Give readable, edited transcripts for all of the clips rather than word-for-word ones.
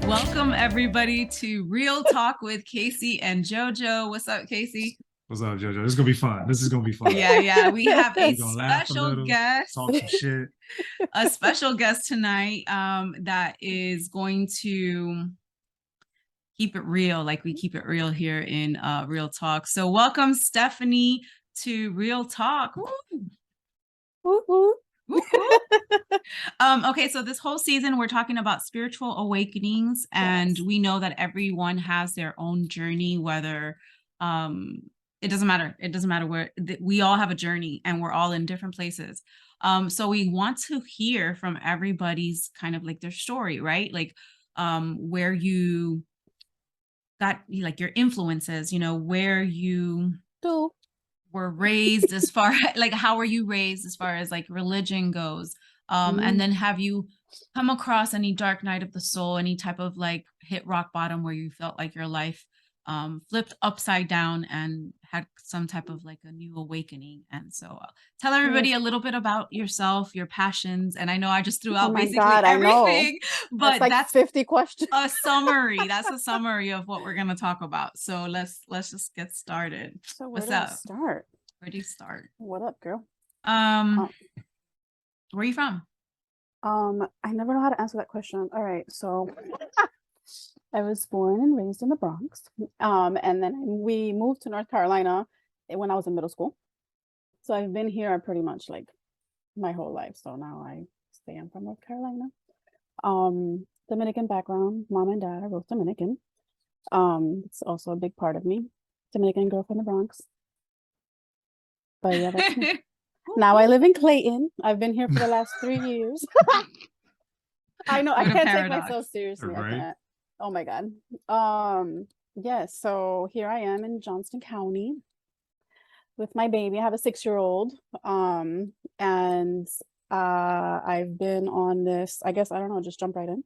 Welcome everybody to Real Talk with KC and JoJo. What's up, Casey? What's up, JoJo? This is gonna be fun. This is gonna be fun. Yeah. We have a We're gonna laugh a special little, guest, talk some shit. a special guest tonight that is going to keep it real, like we keep it real here in Real Talk. So welcome, Stephanie, to Real Talk. Woo-hoo. Okay, so this whole season we're talking about spiritual awakenings, and Yes. we know that everyone has their own journey, whether it doesn't matter where we all have a journey and we're all in different places. So we want to hear from everybody's kind of like their story, right? Like where you got like your influences, where you were raised as far like how were you raised as far as like religion goes, and then have you come across any dark night of the soul, any type of like hit rock bottom where you felt like your life flipped upside down and had some type of like a new awakening? And so tell everybody a little bit about yourself, your passions. And I know I just threw out basically everything, but that's like 50 questions. a summary. That's a summary of what we're going to talk about. So let's just get started. So where What's do up? I start? Where do you start? What up, girl? Where are you from? I never know how to answer that question. All right, so I was born and raised in the Bronx. And then we moved to North Carolina when I was in middle school. So I've been here pretty much like my whole life. So now I say I'm from North Carolina. Dominican background, mom and dad are both Dominican. It's also a big part of me. Dominican girl from the Bronx. But yeah, that's me. Now I live in Clayton. I've been here for the last 3 years. I know, I What a can't take paradox. myself seriously. I Right. can't. Oh my God. Yes, so here I am in Johnston County with my baby. I have a 6-year-old. And I've been on this, I guess, I don't know, just jump right in.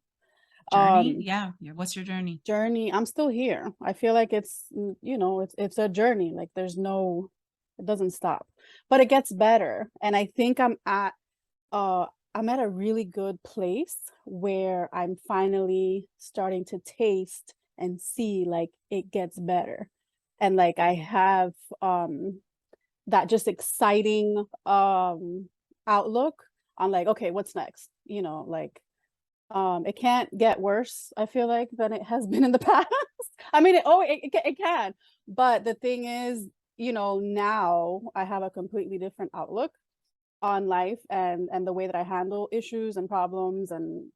Journey? Yeah. What's your journey? Journey. I'm still here. I feel like it's, it's a journey. Like it doesn't stop, but it gets better. And I think I'm at a really good place where I'm finally starting to taste and see like it gets better. And like I have that just exciting outlook on like, okay, what's next? It can't get worse, I feel like, than it has been in the past. I mean, it can, but the thing is, now I have a completely different outlook on life and the way that I handle issues and problems. And,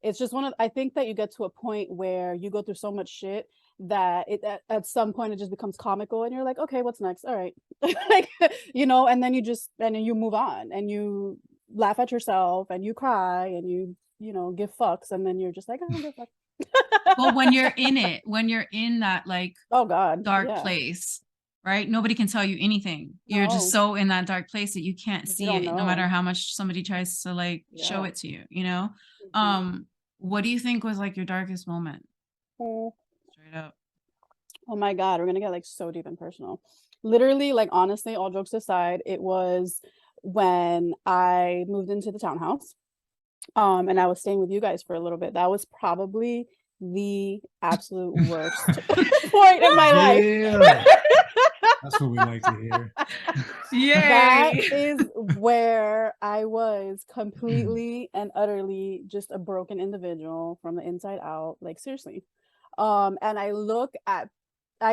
it's just I think that you get to a point where you go through so much shit that at some point it just becomes comical and you're like, okay, what's next? All right. Like, and then you move on and you laugh at yourself and you cry and you give fucks. And then you're just like, I don't give a fuck. Well, when you're in that like oh God, dark yeah. place, right? Nobody can tell you anything. You're just so in that dark place that you can't see it, no matter how much somebody tries to like show it to you, What do you think was like your darkest moment? Straight up. Oh my God, we're gonna get like so deep and personal. Literally, like honestly, all jokes aside, it was when I moved into the townhouse. And I was staying with you guys for a little bit. That was probably the absolute worst point in my life. That's what we like to hear. Yeah. That is where I was completely and utterly just a broken individual from the inside out. Like seriously. And I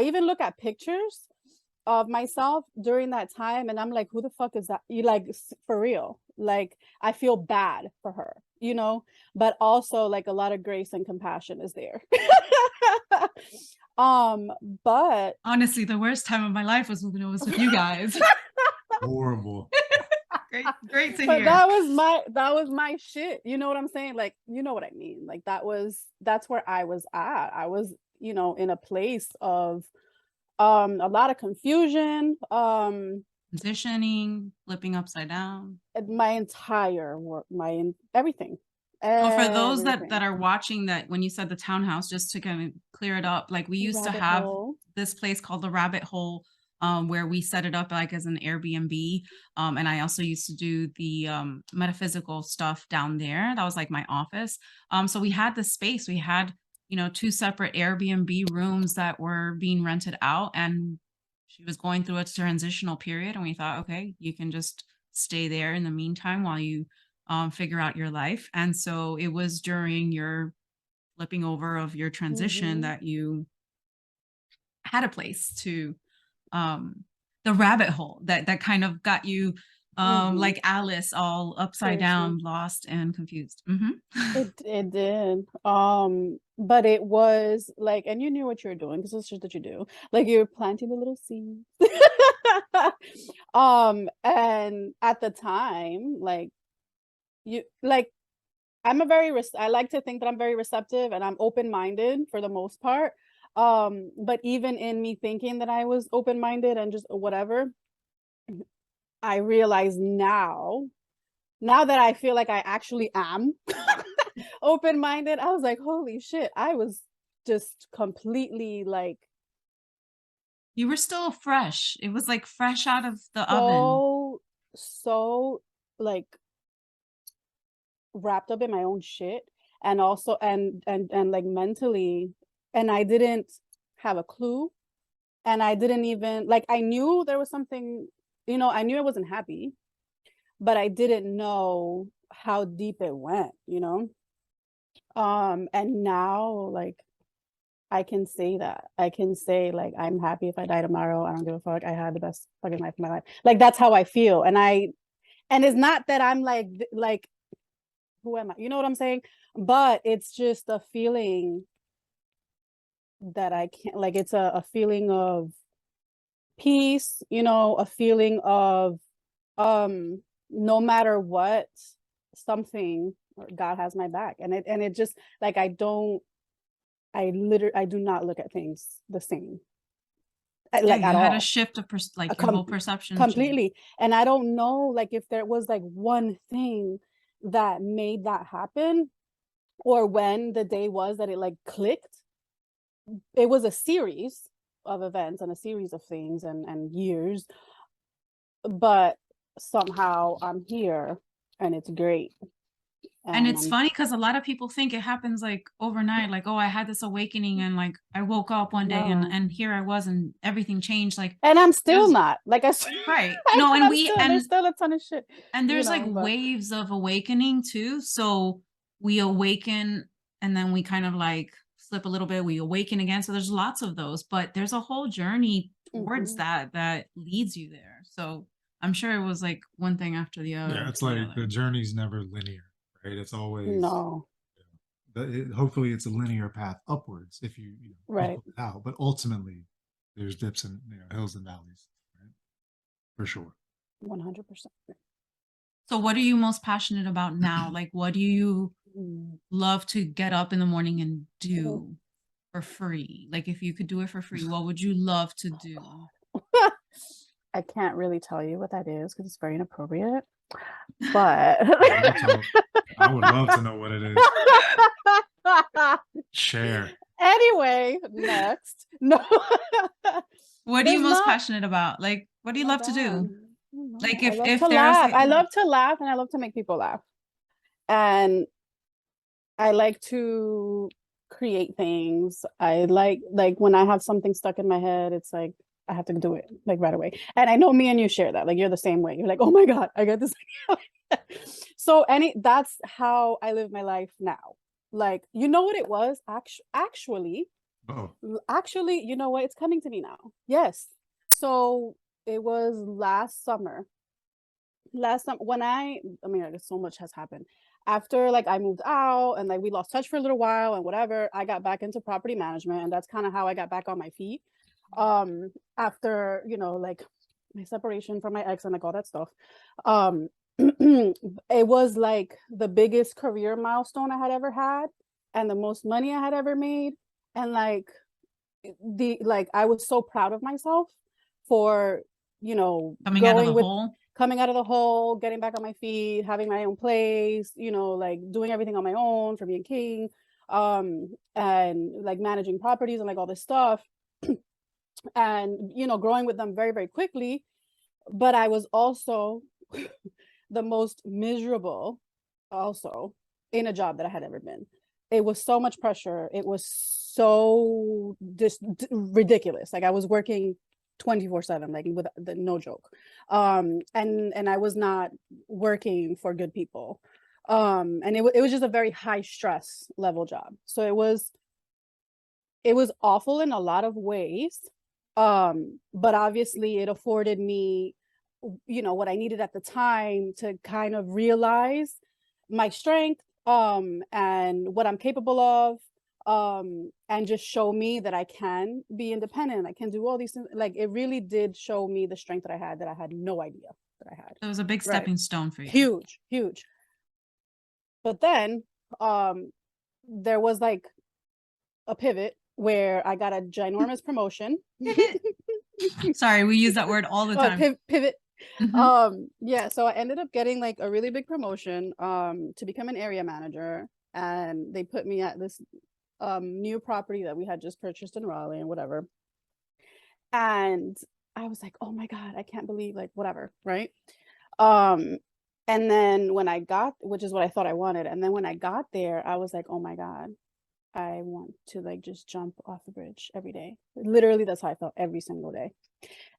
even look at pictures of myself during that time and I'm like, who the fuck is that? You like, for real? Like, I feel bad for her, but also like a lot of grace and compassion is there. But honestly, the worst time of my life was when it was with you guys. Horrible. Great to but hear. that was my shit. You know what I'm saying? Like, you know what I mean? Like that's where I was at. I was, in a place of a lot of confusion, transitioning, flipping upside down. My entire work, everything. For those that are watching, that when you said the townhouse, just to kind of clear it up, like we used to have this place called the Rabbit Hole, where we set it up like as an Airbnb. And I also used to do the metaphysical stuff down there. That was like my office. So we had the space, we had two separate Airbnb rooms that were being rented out, and she was going through a transitional period, and we thought, okay, you can just stay there in the meantime while you figure out your life. And so it was during your flipping over of your transition Mm-hmm. that you had a place to the rabbit hole that kind of got you Mm-hmm. like Alice, all upside Seriously. down, lost and confused. It did. But it was like, and you knew what you were doing because it's just that you do. Like you're planting the little seeds. And at the time, like you like I like to think that I'm very receptive and I'm open-minded for the most part. But even in me thinking that I was open-minded and just whatever, I realize now that I feel like I actually am open-minded, I was like, holy shit, I was just completely like You were still fresh. It was like fresh out of the oven. so like wrapped up in my own shit, and also and like mentally, and I didn't have a clue, and I didn't even like, I knew there was something, I knew I wasn't happy, but I didn't know how deep it went. And now like I can say that. I can say like I'm happy if I die tomorrow. I don't give a fuck. I had the best fucking life of my life. Like that's how I feel. And it's not that I'm like who am I? You know what I'm saying? But it's just a feeling that I can't, like it's a feeling of peace, a feeling of no matter what, something or God has my back. And it just like I do not look at things the same. Yeah, Like you at had a all. shift of A like your whole com- perception changed. Completely. And I don't know like if there was like one thing that made that happen, or when the day was that it like clicked. It was a series of events and a series of things and years, but somehow I'm here and it's great. And And it's funny because a lot of people think it happens like overnight, like, oh, I had this awakening and like I woke up one day and no, here I was and everything changed. Like and I'm still there's not like right. I No, said and I'm we still, there's still a ton of shit, and there's like but waves of awakening too. So we awaken and then we kind of like slip a little bit, we awaken again. So there's lots of those, but there's a whole journey towards mhm. that leads you there. So I'm sure it was like one thing after the other Yeah, after it's the like the other. journey's never linear, right? It's always, No, hopefully it's a linear path upwards if you right, equal it out. But ultimately, there's dips and hills and valleys, right? For sure. 100%. So what are you most passionate about now? Like what do you Mm. love to get up in the morning and do for free? Like if you could do it for free, what would you love to do? I can't really tell you what that is because it's very inappropriate, but Real talk. I would love to know what it is. Share. anyway, next. No. What are you There's most not. passionate about? Like what do Oh you my love to God. do? I don't Like know. I love to if there's laugh. like I yeah. love to laugh and I love to make people laugh. And I like to create things. I like when I have something stuck in my head, it's like I have to do it like right away. And I know me and you share that. Like you're the same way. You're like, oh my God, I got this. So that's how I live my life now. Like, you know what it was? Oh, Actually, you know what? It's coming to me now. Yes. So it was last summer when I mean, I guess so much has happened after like I moved out and like we lost touch for a little while and whatever. I got back into property management, and that's kind of how I got back on my feet. After like my separation from my ex and like all that stuff. um it was like the biggest career milestone I had ever had, and the most money I had ever made. And like I was so proud of myself for Coming out of going the with hole. coming out of the hole, getting back on my feet, having my own place, like doing everything on my own for being king, and like managing properties and like all this stuff, and growing with them very, very quickly. But I was also the most miserable also in a job that I had ever been. it was so much pressure. It was so just ridiculous. Like I was working 24/7, like with the no joke. And I was not working for good people. And it was just a very high stress level job. So it was awful in a lot of ways. But obviously it afforded me, you know, what I needed at the time to kind of realize my strength, and what I'm capable of, and just show me that I can be independent. I can do all these things. Like it really did show me the strength that I had no idea that I had. It was a big Right. stepping stone for you. Huge, huge. But then, there was like a pivot where I got a ginormous promotion. Sorry, we use that word all the time. Pivot. Mhm. Yeah, so I ended up getting like a really big promotion, to become an area manager, and they put me at this new property that we had just purchased in Raleigh and whatever. And I was like, oh my God, I can't believe, like, whatever, right? And then when I got, which is what I thought I wanted, and then when I got there, I was like, oh my God, I want to like just jump off the bridge every day. Literally, that's how I felt every single day.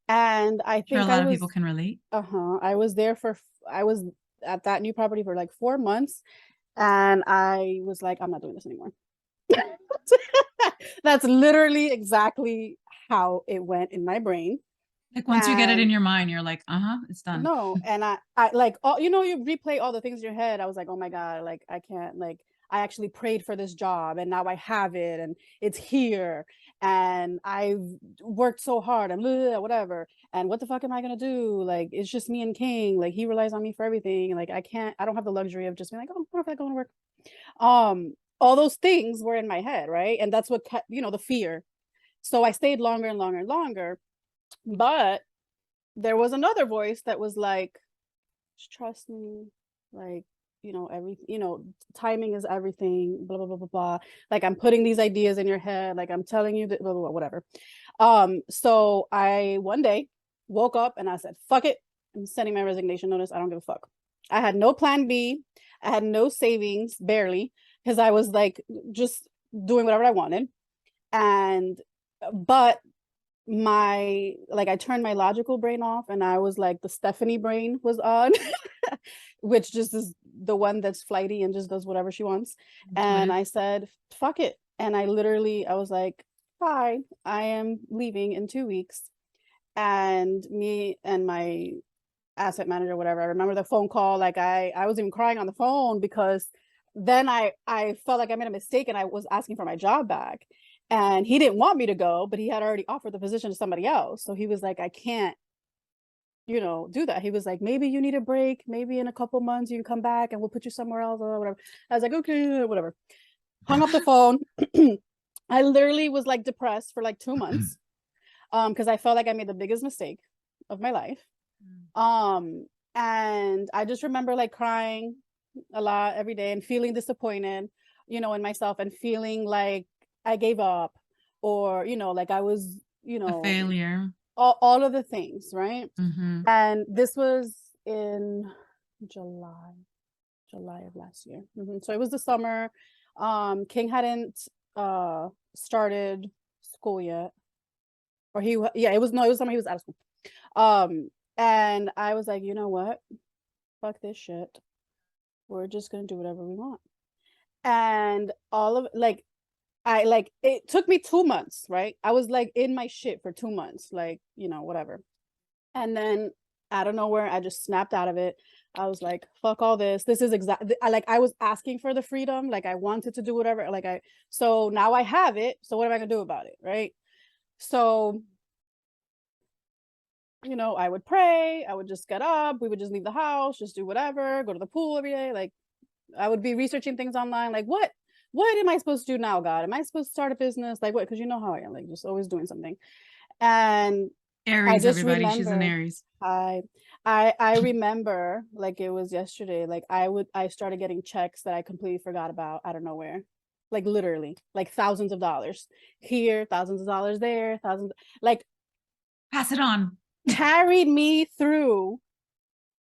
And I Sure, a think lot of people can relate. I was there for, I was at that new property for like 4 months, and I was like, I'm not doing this anymore. That's literally exactly how it went in my brain. Like once you get it in And your mind, you're like, it's done. no, and I like, all, you know, you replay all the things in your head. I was like, oh my God, like I can't, like I actually prayed for this job and now I have it and it's here and I've worked so hard and blah, blah, blah, whatever. And what the fuck am I gonna do? Like it's just me and King. Like he relies on me for everything. Like I don't have the luxury of just being like, oh, what if I go to work? All those things were in my head, right? And that's what kept, you know, the fear. So I stayed longer and longer and longer. But there was another voice that was like, just trust me, like, you know, you know, timing is everything, blah, blah, blah, blah, blah. Like I'm putting these ideas in your head, like I'm telling you that, blah, blah, blah, whatever. So I one day woke up and I said, fuck it, I'm sending my resignation notice. I don't give a fuck. I had no plan B. I had no savings, barely, because I was like just doing whatever I wanted. And but I turned my logical brain off and I was like the Stephanie brain was on, which just is the one that's flighty and just does whatever she wants. And I said, fuck it. And I was like, fine, I am leaving in 2 weeks. And me and my asset manager, whatever, I remember the phone call, like I was even crying on the phone because then I felt like I made a mistake and I was asking for my job back. And he didn't want me to go, but he had already offered the position to somebody else. So he was like, I can't, you know, do that. He was like, maybe you need a break. Maybe in a couple months you can come back and we'll put you somewhere else or whatever. I was like, okay, whatever. Hung up the phone. I literally was like depressed for like 2 months, because I felt like I made the biggest mistake of my life. And I just remember like crying a lot every day and feeling disappointed, you know, in myself and feeling like I gave up or, you know, like I was, you know, a failure. All of the things, right? Mm-hmm. And this was in July of last year. So it was the summer. King hadn't started school yet. Or it was summer, he was out of school. And I was like, you know what? Fuck this shit. We're just gonna do whatever we want. And all of like it took me 2 months, right? I was like in my shit for 2 months, like, you know, whatever. And then out of nowhere, I just snapped out of it. I was like, fuck all this. This is exactly like I was asking for the freedom, like I wanted to do whatever, so now I have it. So what am I gonna do about it? Right. So, you know, I would pray, I would just get up, we would just leave the house, just do whatever, go to the pool every day. Like I would be researching things online, like what am I supposed to do now, God? Am I supposed to start a business? Like what? Because you know how I am, like just always doing something. And Aries, I just everybody, she's an remember, Aries. I remember like it was yesterday, like I started getting checks that I completely forgot about out of nowhere. Like literally, like thousands of dollars here, thousands of dollars there, thousands, like Pass it on. carried me through.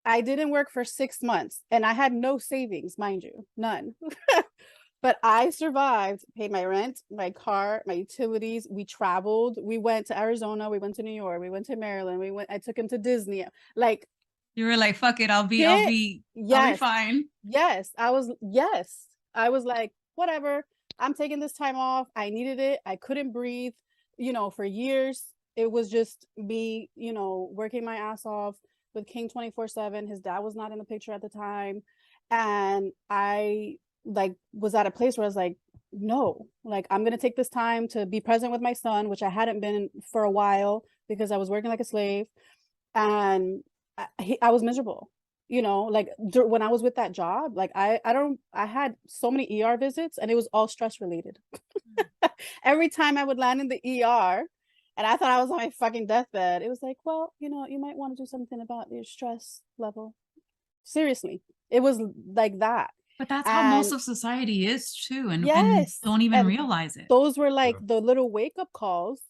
I didn't work for 6 months and I had no savings, mind you, none. But I survived, paid my rent, my car, my utilities. We traveled. We went to Arizona. We went to New York. We went to Maryland. I took him to Disney. Like, You were like, fuck it, I'll be yes, fine. yes. I was like, whatever. I'm taking this time off. I needed it. I couldn't breathe, for years. It was just me, working my ass off with King 24/7. His dad was not in the picture at the time. And I like was at a place where I was like, no, like I'm gonna take this time to be present with my son, which I hadn't been for a while because I was working like a slave. And I was miserable, like when I was with that job. Like I had so many ER visits, and it was all stress related. Every time I would land in the ER and I thought I was on my fucking deathbed, it was like, well, you might want to do something about your stress level. Seriously, it was like that. But that's how most of society is too, and Yes, don't even and realize it. those were like the little wake up calls,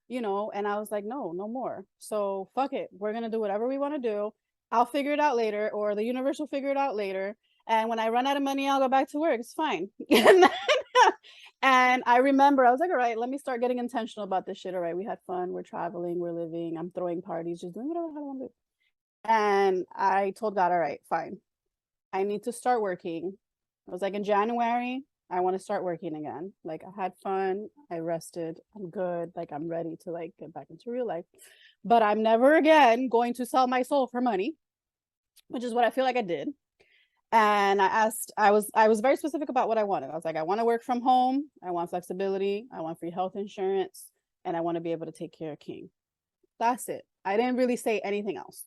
and I was like, no more. So fuck it. We're going to do whatever we want to do. I'll figure it out later, or the universe will figure it out later. And when I run out of money, I'll go back to work. It's fine. And I remember I was like, all right, let me start getting intentional about this shit. All right, we had fun. We're traveling. We're living. I'm throwing parties, just doing whatever I want to do. And I told God, all right, fine. I need to start working. I was like, in January, I want to start working again. Like, I had fun. I rested. I'm good. Like, I'm ready to like get back into real life. But I'm never again going to sell my soul for money, which is what I feel like I did. And I was very specific about what I wanted. I was like, I want to work from home. I want flexibility. I want free health insurance. And I want to be able to take care of King. That's it. I didn't really say anything else.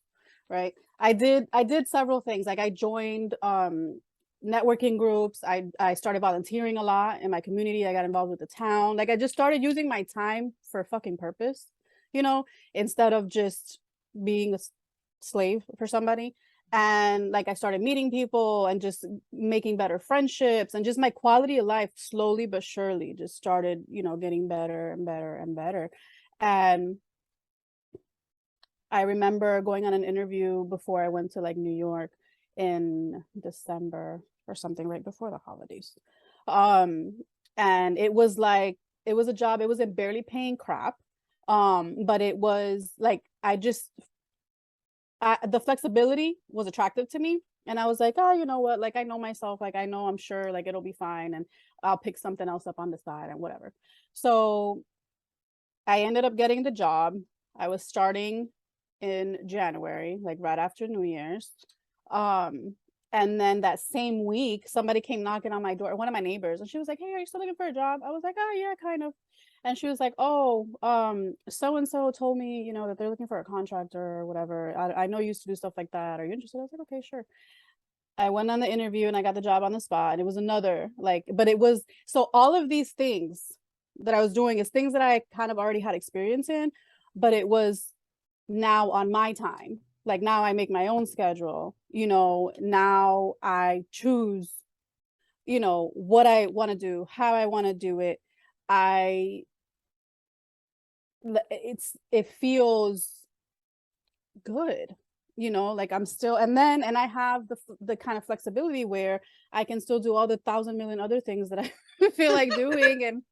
Right. I did several things. Like I joined networking groups. I started volunteering a lot in my community. I got involved with the town. Like I just started using my time for a fucking purpose, instead of just being a slave for somebody. And like I started meeting people and just making better friendships, and just my quality of life slowly but surely just started, getting better and better and better. And I remember going on an interview before I went to like New York in December or something, right before the holidays. And it was a job. It was a barely paying crap. But it was like, the flexibility was attractive to me. And I was like, oh, you know what? Like, I know myself, like, I know I'm sure like it'll be fine. And I'll pick something else up on the side and whatever. So I ended up getting the job. I was starting in January, like right after New Year's. And then that same week, somebody came knocking on my door, one of my neighbors, and she was like, hey, are you still looking for a job? I was like, oh yeah, kind of. And she was like, oh, so-and-so told me, that they're looking for a contractor or whatever. I know you used to do stuff like that. Are you interested? I was like, okay, sure. I went on the interview and I got the job on the spot. And it was another, but it was, so all of these things that I was doing is things that I kind of already had experience in, but it was now on my time. Like now I make my own schedule, now I choose, what I want to do, how I want to do it. It feels good, like I'm still, and I have the kind of flexibility where I can still do all the 1,000 million other things that I feel like doing. And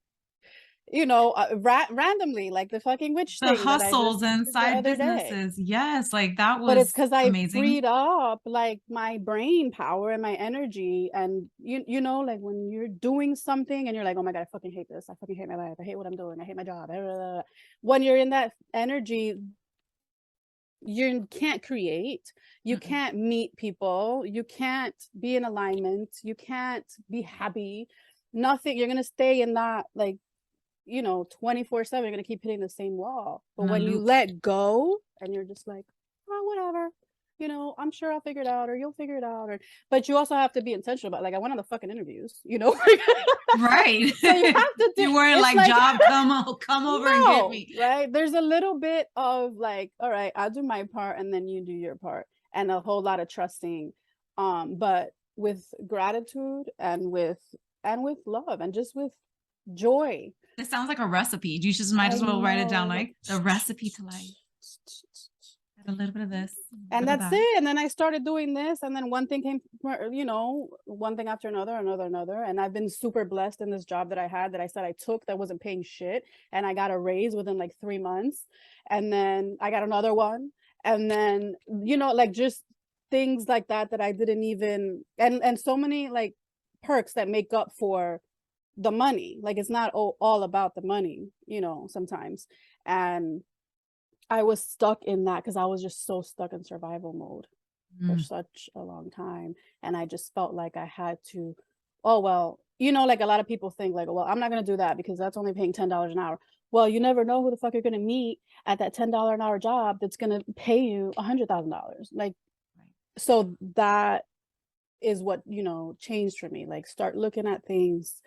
randomly, like the fucking witch the thing hustles and side businesses. Day. Yes, like that was, but it's because I amazing. Freed up like my brain power and my energy. And like when you're doing something and you're like, oh my God, I fucking hate this. I fucking hate my life. I hate what I'm doing. I hate my job. When you're in that energy, you can't create, you can't meet people, you can't be in alignment, you can't be happy, nothing. You're gonna stay in that 24/7. You're gonna keep hitting the same wall. But when you let go and you're just like, oh, whatever, I'm sure I'll figure it out, or you'll figure it out. But you also have to be intentional about, like, I went on the fucking interviews, right. So you have to do, you weren't like job, come over and get me. Right. There's a little bit of like, all right, I'll do my part and then you do your part, and a whole lot of trusting, but with gratitude and with love and just with joy. It sounds like a recipe. You just might as well write it down, like the recipe to life. a little bit of this, a And little bit of that's that. it. And then I started doing this, and then one thing came, one thing after another, another. And I've been super blessed in this job that I had that I said I took that wasn't paying shit. And I got a raise within like 3 months. And then I got another one. And then, like just things like that that I didn't even, and so many like perks that make up for the money. Like it's not all about the money, sometimes. And I was stuck in that because I was just so stuck in survival mode for Mm. such a long time. And I just felt like I had to, oh, well, like a lot of people think like, well, I'm not going to do that because that's only paying $10 an hour. Well, you never know who the fuck you're going to meet at that $10 an hour job that's going to pay you $100,000. Like, Right. so that is what, changed for me. Like start looking at things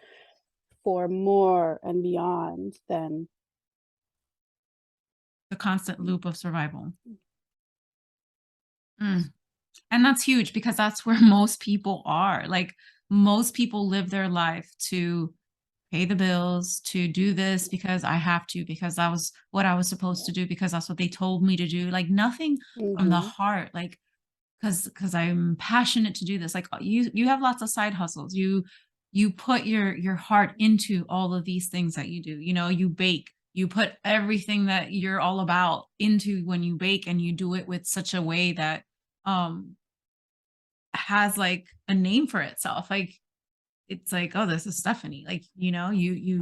for more and beyond than The constant loop of survival. Mm. And that's huge because that's where most people are. Like most people live their life to pay the bills, to do this because I have to, because that was what I was supposed to do, because that's what they told me to do. Like nothing from the heart, like because I'm passionate to do this. Like you have lots of side hustles. You put your heart into all of these things that you do. You bake. You put everything that you're all about into when you bake, and you do it with such a way that um has like a name for itself. Like it's like, oh, this is Stephanie. Like, you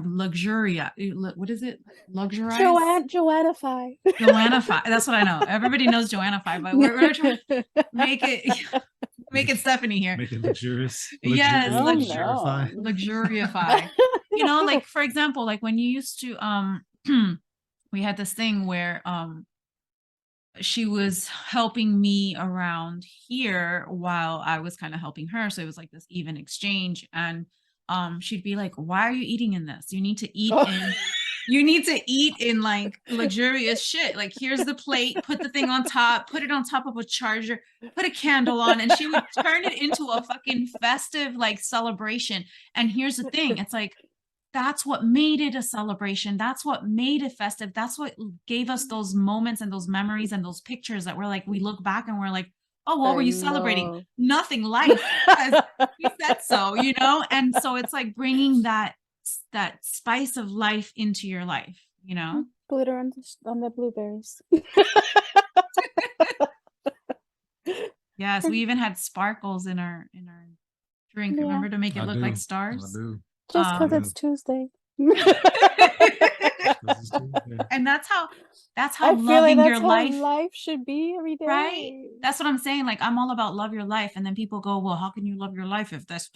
luxuriate. What is it? Luxurize? Joannify. Joannify. That's what I know. Everybody knows Joannify, but we're trying to make it Stephanie here. Make it luxurious. Yes, Oh, luxurify. no. luxuriify. Like for example, like when you used to we had this thing where she was helping me around here while I was kind of helping her. So it was like this even exchange. And she'd be like, why are you eating in this? You need to eat in like luxurious shit. Like here's the plate, put the thing on top, put it on top of a charger, put a candle on, and she would turn it into a fucking festive like celebration. And here's the thing, it's like that's what made it a celebration. That's what made it festive. That's what gave us those moments and those memories and those pictures that we're like, we look back and we're like, oh, what were you celebrating? Nothing, life, because you said so, And so it's like bringing that spice of life into your life, Glitter on the blueberries. Yes, we even had sparkles in our drink. Yeah. Remember, to make it I look do. like I stars. do. Just because Um, it's Tuesday. And that's how I feel like loving that's your how life, life should be every day. right? That's what I'm saying. Like I'm all about love your life, and then people go, "Well, how can you love your life if this?"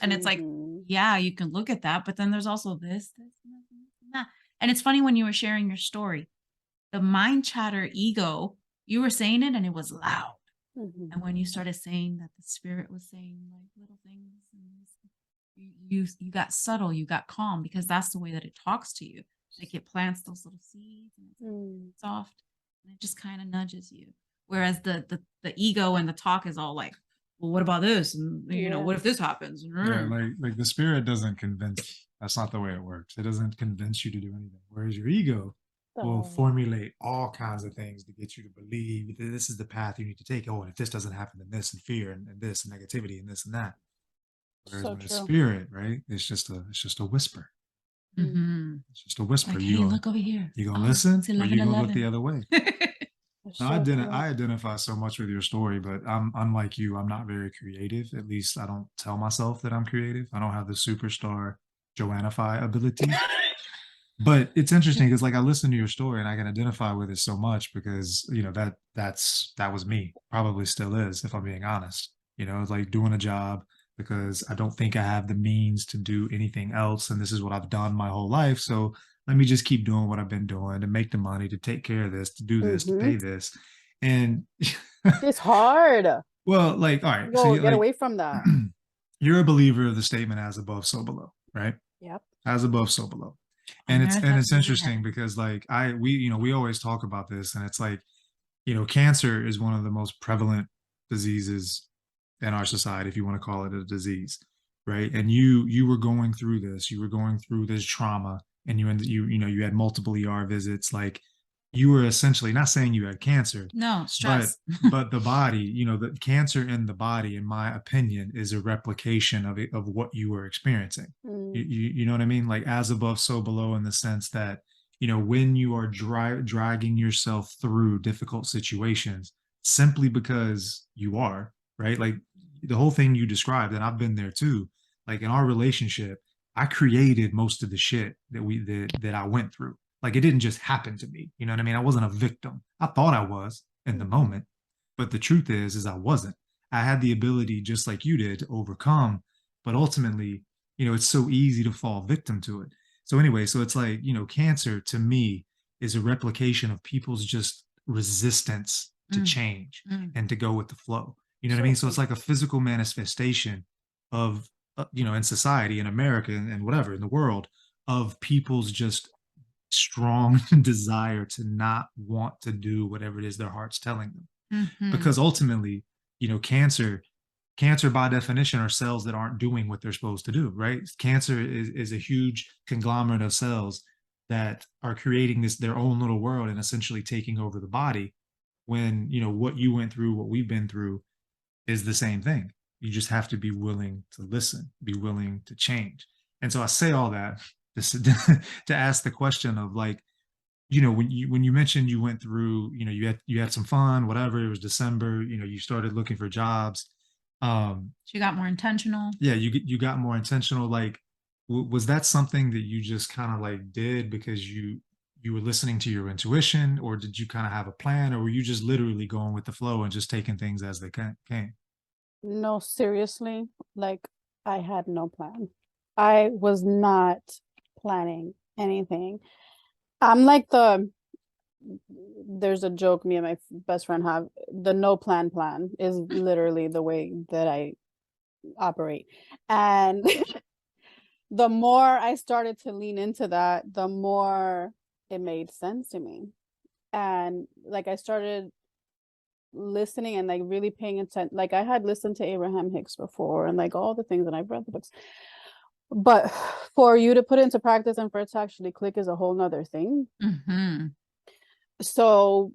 And it's like, yeah, you can look at that, but then there's also this, and that. And it's funny when you were sharing your story, the mind chatter ego. You were saying it, and it was loud. And when you started saying that the spirit was saying like little things, and you got subtle, you got calm, because that's the way that it talks to you. Like it plants those little seeds, and it's soft, and it just kind of nudges you. Whereas the ego and the talk is all like, well, what about this? And what if this happens? Yeah, like the spirit doesn't convince. That's not the way it works. It doesn't convince you to do anything. Whereas your ego will formulate all kinds of things to get you to believe that this is the path you need to take. Oh, and if this doesn't happen, then this, and fear, and this, and negativity, and this and that. Whereas when it's spirit, right, it's just a whisper. It's just a whisper. Like, hey, look over here. You gonna listen, or you gonna look the other way? No, I identify so much with your story, but I'm unlike you. I'm not very creative. At least I don't tell myself that I'm creative. I don't have the superstar Joannify ability. But it's interesting because like I listen to your story and I can identify with it so much because that was me. Probably still is, if I'm being honest. It's like doing a job because I don't think I have the means to do anything else. And this is what I've done my whole life. So let me just keep doing what I've been doing to make the money, to take care of this, to do this, to pay this. And it's hard. Well, like, all right. So get away from that. You're a believer of the statement as above, so below, right? Yep. As above, so below. And it's interesting because like we always talk about this, and it's like, cancer is one of the most prevalent diseases in our society, if you want to call it a disease, right? And you were going through this trauma, and you had multiple ER visits. Like, you were essentially not saying you had cancer, No, but stress. the body, you know, the cancer in the body, in my opinion, is a replication of it, of what you were experiencing. Mm, You know what I mean? Like as above, so below, in the sense that, you know, when you are dragging yourself through difficult situations simply because you are, right? Like the whole thing you described, and I've been there too. Like in our relationship, I created most of the shit that I went through. Like it didn't just happen to me. You know what I mean? I wasn't a victim. I thought I was in the mhm, moment, but the truth is I wasn't. I had the ability, just like you did, to overcome. But ultimately, you know, it's so easy to fall victim to it. So anyway, so it's like, you know, cancer to me is a replication of people's just resistance to Mm, change mm, and to go with the flow. You know what I so mean? So true. it's like a physical manifestation of, you know, in society, in America, and whatever, in the world, of people's just strong desire to not want to do whatever it is their heart's telling them. mhm, Because ultimately, you know, cancer by definition are cells that aren't doing what they're supposed to do, right? Cancer is a huge conglomerate of cells that are creating this their own little world and essentially taking over the body, when, you know, what you went through, what we've been through, is the same thing. You just have to be willing to listen, be willing to change. And so I say all that just to ask the question of, like, you know, when you mentioned you went through, you know, you had some fun, whatever, it was December, you know, you started looking for jobs. she got more intentional. Yeah, you got more intentional. Like, was that something that you just kind of like did because you were listening to your intuition, or did you kind of have a plan, or were you just literally going with the flow and just taking things as they came? No, seriously, like I had no plan. I was not planning anything. I'm like there's a joke me and my best friend have. The no plan is literally the way that I operate. And the more I started to lean into that, the more it made sense to me. And like I started listening and like really paying attention. Like I had listened to Abraham Hicks before and like all the things, and I've read the books. But for you to put it into practice and for it to actually click is a whole nother thing. Mhm, So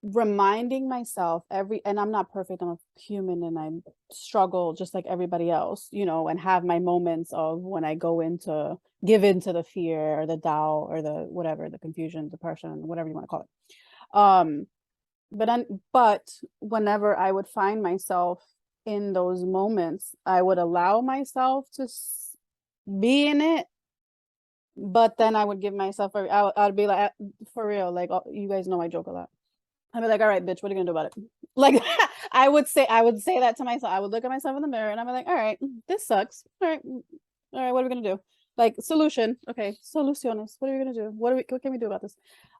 reminding myself and I'm not perfect, I'm a human and I struggle just like everybody else, you know, and have my moments of when I give into the fear or the doubt or the whatever, the confusion, depression, whatever you want to call it. But whenever I would find myself in those moments, I would allow myself to be in it, but then I would give myself I'd be like, for real, like, oh, you guys know I joke a lot. I'd be like, all right, bitch, what are you gonna do about it? Like I would say that to myself. I would look at myself in the mirror and I'd be like, all right, this sucks. All right, what are we gonna do? Like solution. Okay, soluciones. What are we gonna do? What can we do about this?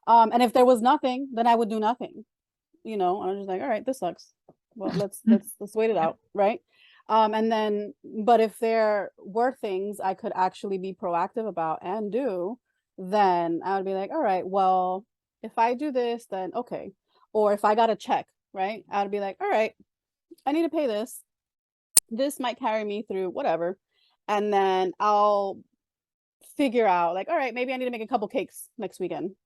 And if there was nothing, then I would do nothing. You know, I'm just like, all right, this sucks. Well, let's wait it out, right? And then, but if there were things I could actually be proactive about and do, then I would be like, all right, well, if I do this, then okay. Or if I got a check, right? I would be like, all right, I need to pay this. This might carry me through whatever. And then I'll figure out, like, all right, maybe I need to make a couple cakes next weekend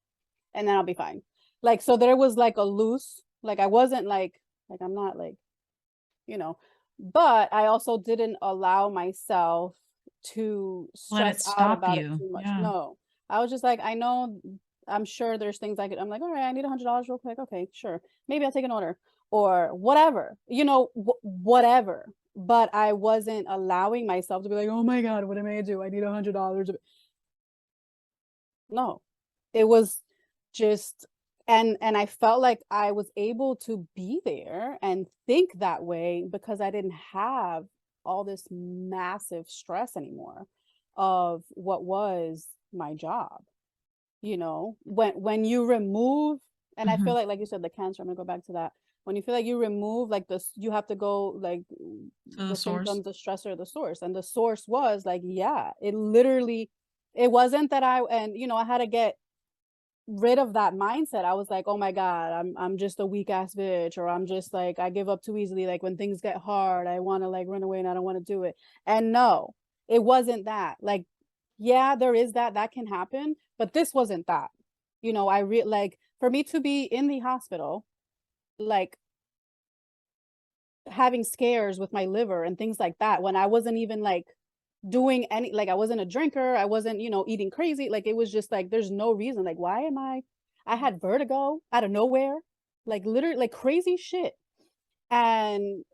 and then I'll be fine. Like, so there was like a loose, like I wasn't like I'm not like, you know, but I also didn't allow myself to let stress it out stop about it you. too much. Yeah. No, I was just like, I know, I'm sure there's things I'm like, all right, I need $100 real quick. Okay, sure. Maybe I'll take an order or whatever, you know, whatever. But I wasn't allowing myself to be like, oh my God, what am I gonna do? I need $100. No, it was just, and I felt like I was able to be there and think that way because I didn't have all this massive stress anymore of what was my job. You know, when you remove, and I feel Mhm, like you said, the cancer, I'm gonna go back to that. When you feel like you remove like this, you have to go like to the the source. symptoms, the stressor, the source. And the source was like, yeah, it literally, it wasn't that and you know, I had to get rid of that mindset. I was like, oh my God, I'm just a weak ass bitch, or I'm just like, I give up too easily. Like when things get hard, I want to like run away and I don't want to do it. And no, it wasn't that. Like, yeah, there is that can happen, but this wasn't that. You know, like for me to be in the hospital, like having scares with my liver and things like that, when I wasn't even like doing any, like I wasn't a drinker, I wasn't, you know, eating crazy. Like it was just like, there's no reason. Like, why am I had vertigo out of nowhere, like literally like crazy shit. And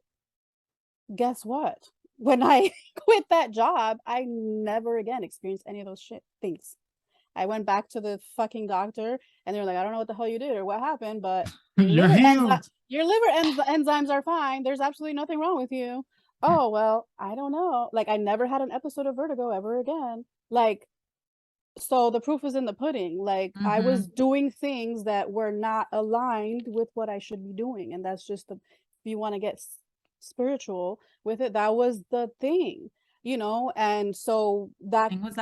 guess what? When I quit that job, I never again experienced any of those shit things. I went back to the fucking doctor and they were like, I don't know what the hell you did or what happened, but You're healed. your liver enzymes are fine. There's absolutely nothing wrong with you. Oh, well, I don't know. Like I never had an episode of vertigo ever again. Like, so the proof is in the pudding. Like I was doing things that were not aligned with what I should be doing. And that's just if you want to get spiritual with it, that was the thing, you know? And so that thing was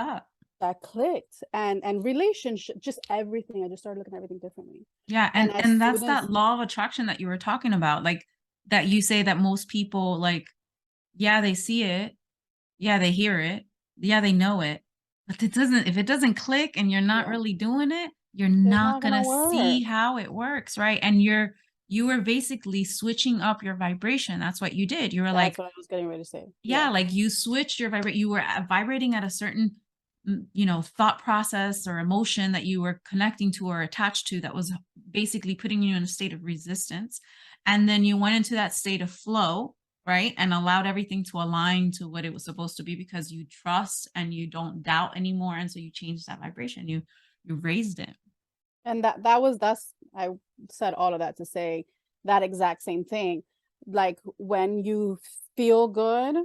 that clicked, and relationship, just everything. I just started looking at everything differently. Yeah, And and that's that law of attraction that you were talking about, like that you say that most people like, yeah, they see it, yeah, they hear it, yeah, they know it, but if it doesn't click and you're not really doing it, you're it's not not gonna gonna see work. how it works, right? And you were basically switching up your vibration. That's what you did. You were like, That's what I was getting ready to say. yeah, like you switched your you were vibrating at a certain you know, thought process or emotion that you were connecting to or attached to that was basically putting you in a state of resistance, and then you went into that state of flow, right, and allowed everything to align to what it was supposed to be because you trust and you don't doubt anymore, and so you changed that vibration, you raised it. And that's I said all of that to say that exact same thing. Like when you feel good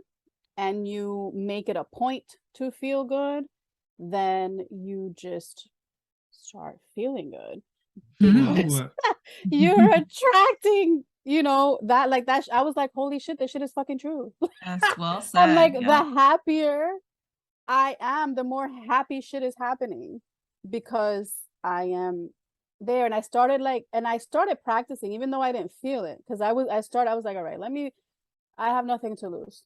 and you make it a point to feel good, then you just start feeling good because you're attracting, you know, that like that. I was like, holy shit, this shit is fucking true. That's well I'm said. like, Yeah. the happier I am, the more happy shit is happening because I am there. And I started practicing, even though I didn't feel it. Because I was like, all right, I have nothing to lose.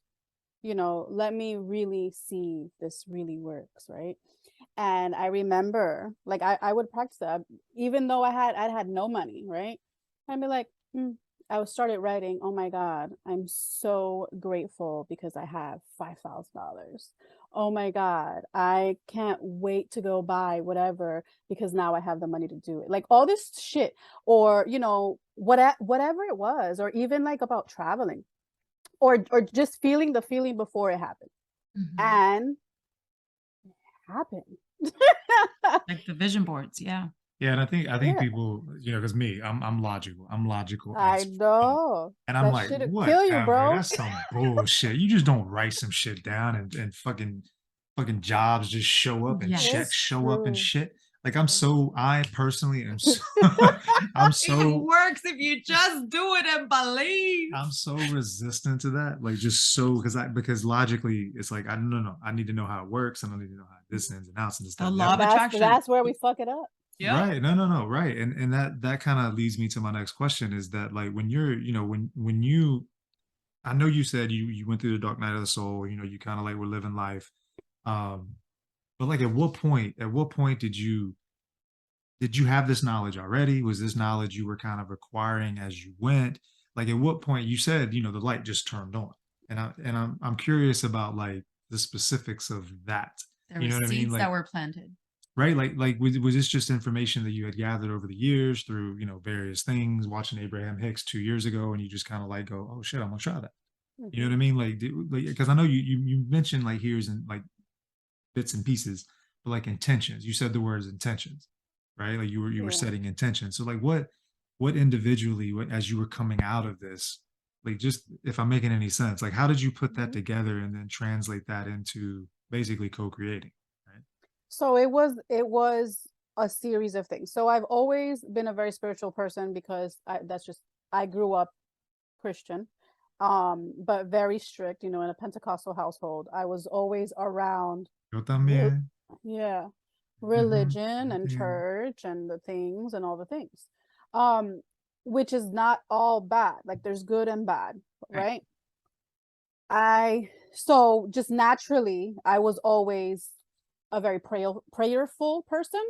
You know, let me really see if this really works, right? And I remember, like, I would practice that, even though I had no money, right? I'd be like, I started writing, oh my God, I'm so grateful because I have $5,000. Oh my God, I can't wait to go buy whatever because now I have the money to do it. Like all this shit, or, you know, whatever it was, or even like about traveling, or just feeling the feeling before it happened. And it happened. Like the vision boards. Yeah. Yeah, and I think people, you know, because me, I'm logical. I'm logical I as fuck. know. And I'm That like, shit'll kill you, whatever. bro. That's some bullshit. You just don't write some shit down and fucking jobs just show up and checks It's show up and true. shit. Like I personally am so I'm It so works if you just do it and believe. I'm so resistant to that. Like just so because logically it's like no, I need to know how it works and I need to know how this ins and outs and this The that and the law of other. attraction. That's where we fuck it up. Yep. Right. No. Right. And that kind of leads me to my next question is that like when you're, you know, when you I know you said you went through the dark night of the soul, you know, you kind of like were living life. Um, but like at what point did you have this knowledge already? Was this knowledge you were kind of acquiring as you went? Like at what point you said, you know, the light just turned on. I'm curious about like the specifics of that. There You were know what I mean? seeds Like that were planted. right? Like was this just information that you had gathered over the years through, you know, various things, watching Abraham Hicks 2 years ago, and you just kind of like go, oh shit, I'm gonna try that. You know what I mean? Like, because I know you mentioned like here's and like bits and pieces, but like intentions. You said the words intentions, right? Like you were Yeah. setting intentions. So like what individually, what as you were coming out of this, like just if I'm making any sense, like how did you put that together and then translate that into basically co-creating? Right. So it was a series of things. So I've always been a very spiritual person because I grew up Christian, but very strict, you know, in a Pentecostal household. I was always around, Yo re- también. yeah, Mhm. religion and Entiendo. church and the things and all the things, um, which is not all bad. Like there's good and bad, right? So just naturally, I was always a very prayerful person.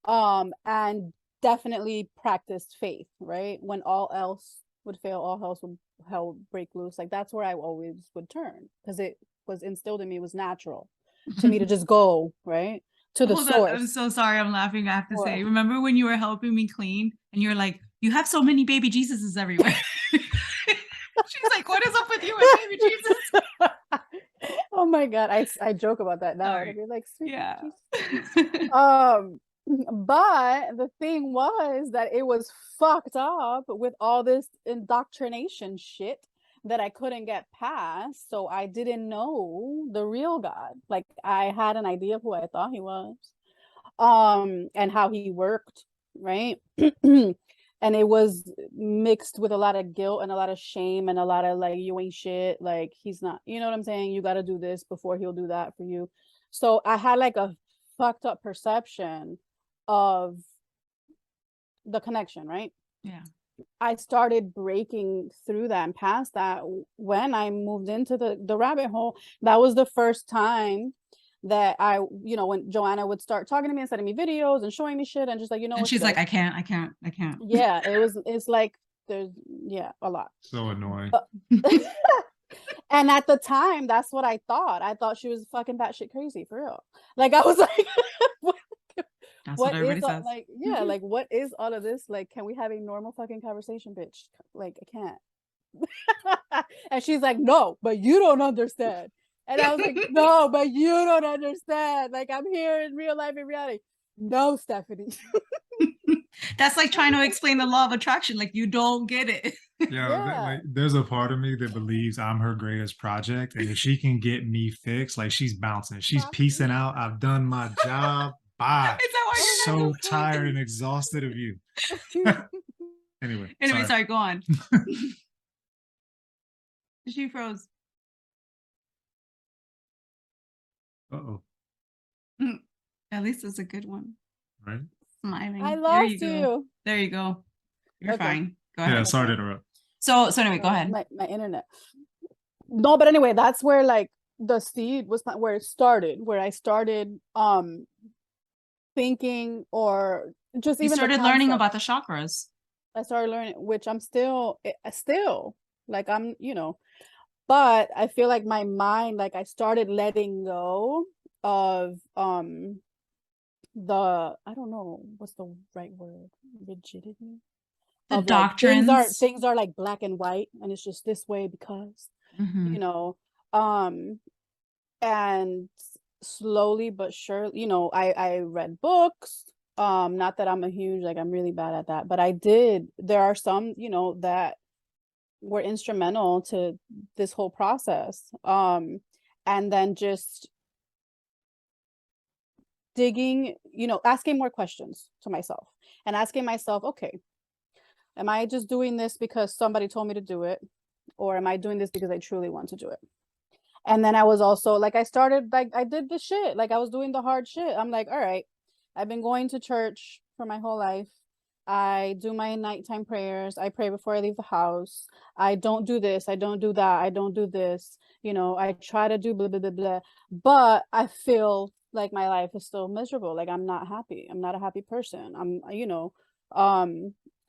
And definitely practiced faith, right? When all else would fail, all else would hell break loose. Like that's where I always would turn because it was instilled in me, it was natural to me to just go, right? To the Hold on, I'm source. so sorry. I'm laughing. I have to What? say, remember when you were helping me clean and you're like, you have so many baby Jesuses everywhere. She's like, what is up with you and baby Jesus? Oh my God. I joke about that now. Sorry. I'd be like, sweet Yeah. Jesus. But the thing was that it was fucked up with all this indoctrination shit that I couldn't get past. So I didn't know the real God. Like I had an idea of who I thought he was, and how he worked, right? And it was mixed with a lot of guilt and a lot of shame and a lot of like, you ain't shit, like he's not, you know what I'm saying? You got to do this before he'll do that for you. So I had like a fucked up perception of the connection, right? Yeah. I started breaking through that and past that when I moved into the rabbit hole. That was the first time that I, when Joanna would start talking to me and sending me videos and showing me shit and just like, And she's like, I can't. Yeah, it's like there's a lot. So annoying. And at the time, that's what I thought. I thought she was fucking batshit crazy for real. Like I was like, what everybody says. Like, yeah, like what is all of this? Like, can we have a normal fucking conversation, bitch? Like, I can't. And she's like, no, but you don't understand. And I was like, no, but you don't understand. Like, I'm here in real life, in reality. No, Stephanie. That's like trying to explain the law of attraction. Like, you don't get it. Like there's a part of me that believes I'm her greatest project, and if she can get me fixed, like she's bouncing, she's peacing out. I've done my job. Bye. So tired and exhausted of you. Anyway, sorry, go on. She froze. Uh-oh. At least it's a good one. Right? Smiling. I lost you. There you go. You're fine. Go ahead. Yeah, sorry to interrupt. So anyway, go ahead. My internet. No, but anyway, that's where like the seed was where it started, where I started thinking, or just you even started learning about the chakras. I started learning, which I'm still like, I'm, but I feel like my mind, like I started letting go of the, I don't know what's the right word, rigidity. The of doctrines. Like, things are like black and white, and it's just this way because and slowly but surely, I read books. Not that I'm I'm really bad at that, but there are some, that were instrumental to this whole process. And then just digging, asking more questions to myself and asking myself, okay, am I just doing this because somebody told me to do it? Or am I doing this because I truly want to do it? And then I was also like, I did the shit. Like I was doing the hard shit. I'm like, all right, I've been going to church for my whole life. I do my nighttime prayers. I pray before I leave the house. I don't do this. I don't do that. I don't do this. I try to do blah, blah, blah, blah. But I feel like my life is still miserable. Like I'm not happy. I'm not a happy person.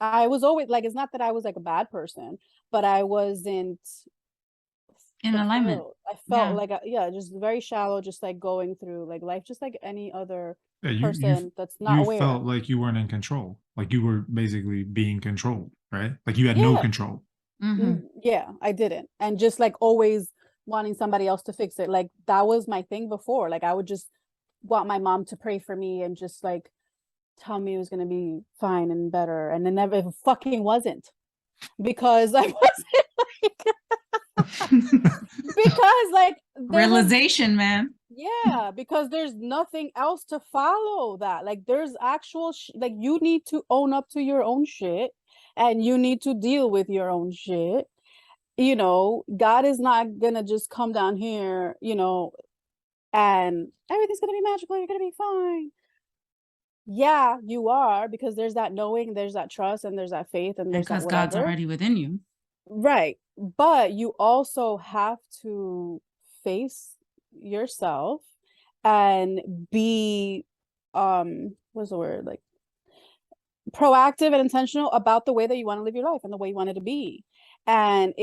I was always like, it's not that I was like a bad person, but I wasn't in alignment. I felt like, just very shallow, just like going through like life, just like any other person that's not aware. You felt like you weren't in control. Like you were basically being controlled, right? Like you had no control. Yeah, I didn't. And just like always wanting somebody else to fix it. Like that was my thing before. Like I would just want my mom to pray for me and just like tell me it was going to be fine and better. And it never fucking wasn't, because I wasn't like, because like realization, man. Yeah, because there's nothing else to follow that. Like there's actual like you need to own up to your own shit, and you need to deal with your own shit. God is not gonna just come down here, and everything's gonna be magical, you're gonna be fine. Yeah, you are, because there's that knowing, there's that trust, and there's that faith, and there's because God's already within you. Right. But you also have to face yourself and be what's the word, like proactive and intentional about the way that you want to live your life and the way you want it to be. And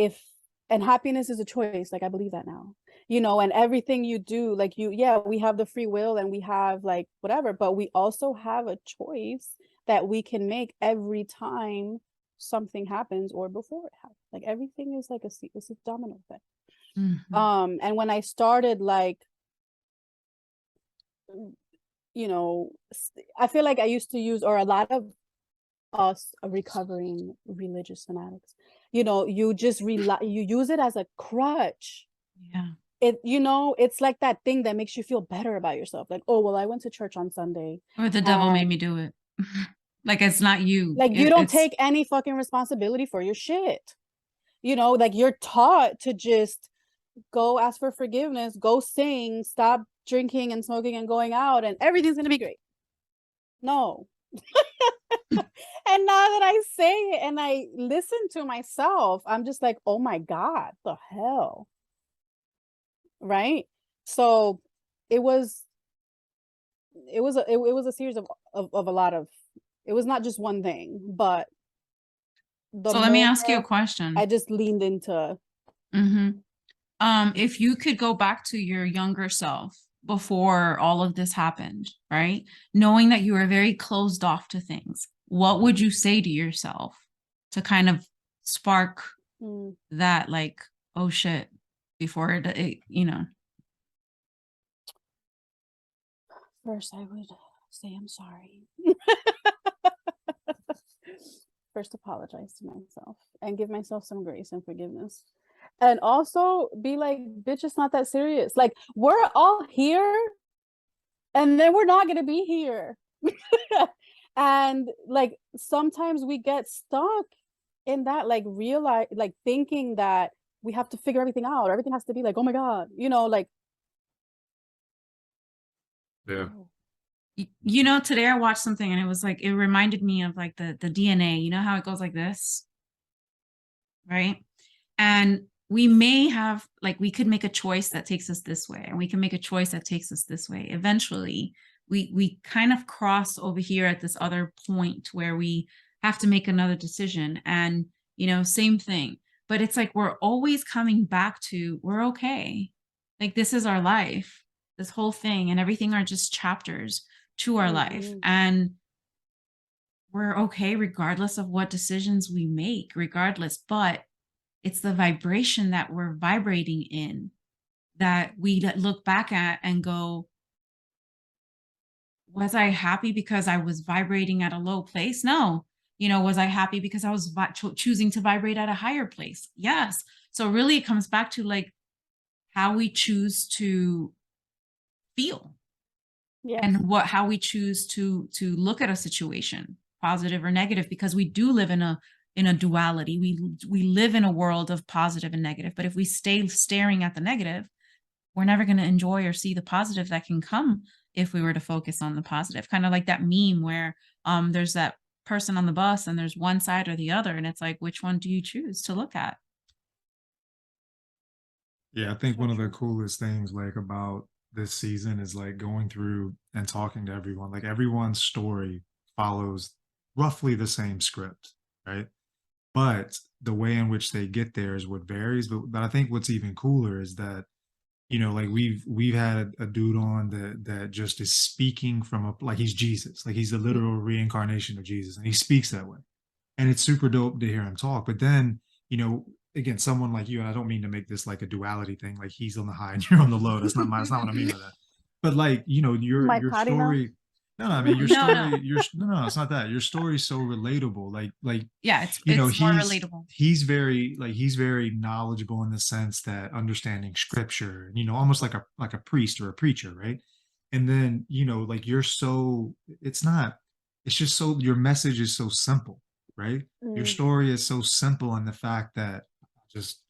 happiness is a choice. Like, I believe that now, you know, and everything you do, like we have the free will and we have like whatever, but we also have a choice that we can make every time something happens or before it happens. Like, everything is like it's a domino effect. And when I started, like, you know, I feel like I used to use, or a lot of us recovering religious fanatics, you know, you just you use it as a crutch. Yeah. You know, it's like that thing that makes you feel better about yourself. Like, oh, well, I went to church on Sunday. Or the devil made me do it. Like, it's not you. Like, you don't take any fucking responsibility for your shit. You know, like, you're taught to just go ask for forgiveness, go sing, stop drinking and smoking and going out, and everything's gonna be great. No. And now that I say it and I listen to myself, I'm just like, oh my God, the hell. Right? So it was a series of a lot of, it was not just one thing, but so let me ask you a question. I just leaned into. If you could go back to your younger self before all of this happened, right? Knowing that you were very closed off to things, what would you say to yourself to kind of spark that, like, oh shit, before it, you know? First, I would say I'm sorry. First, apologize to myself and give myself some grace and forgiveness. And also be like, bitch, it's not that serious. Like, we're all here and then we're not going to be here. And like, sometimes we get stuck in that, like, realize, like, thinking that we have to figure everything out. Everything has to be like, oh my God, you know, like. Yeah. You know, today I watched something and it was like, it reminded me of like the DNA, you know how it goes like this, right? And we may have, like, we could make a choice that takes us this way, and we can make a choice that takes us this way. Eventually, we kind of cross over here at this other point where we have to make another decision. And, you know, same thing. But it's like we're always coming back to, we're okay. Like, this is our life. This whole thing and everything are just chapters to our life. And we're okay regardless of what decisions we make, regardless. But it's the vibration that we're vibrating in that we look back at and go, was I happy because I was vibrating at a low place? No. You know, was I happy because I was choosing to vibrate at a higher place? Yes. So really it comes back to like how we choose to feel. Yes. And how we choose to look at a situation, positive or negative, because we do live in a duality. We live in a world of positive and negative, but if we stay staring at the negative, we're never going to enjoy or see the positive that can come if we were to focus on the positive. Kind of like that meme where there's that person on the bus and there's one side or the other, and it's like, which one do you choose to look at? Yeah, I think one of the coolest things like about this season is like going through and talking to everyone. Like, everyone's story follows roughly the same script, right? But the way in which they get there is what varies. But I think what's even cooler is that, you know, like we've had a dude on that just is speaking from like he's Jesus, like he's the literal reincarnation of Jesus, and he speaks that way. And it's super dope to hear him talk. But then, you know, again, someone like you, and I don't mean to make this like a duality thing, like he's on the high and you're on the low. That's not what I mean by that. But like, you know, your story. No, I mean your story. No, it's not that. Your story is so relatable. Like yeah, it's more relatable. He's very knowledgeable in the sense that understanding scripture, you know, almost like a priest or a preacher, right? And then, you know, like it's just so, your message is so simple, right? Your story is so simple in the fact that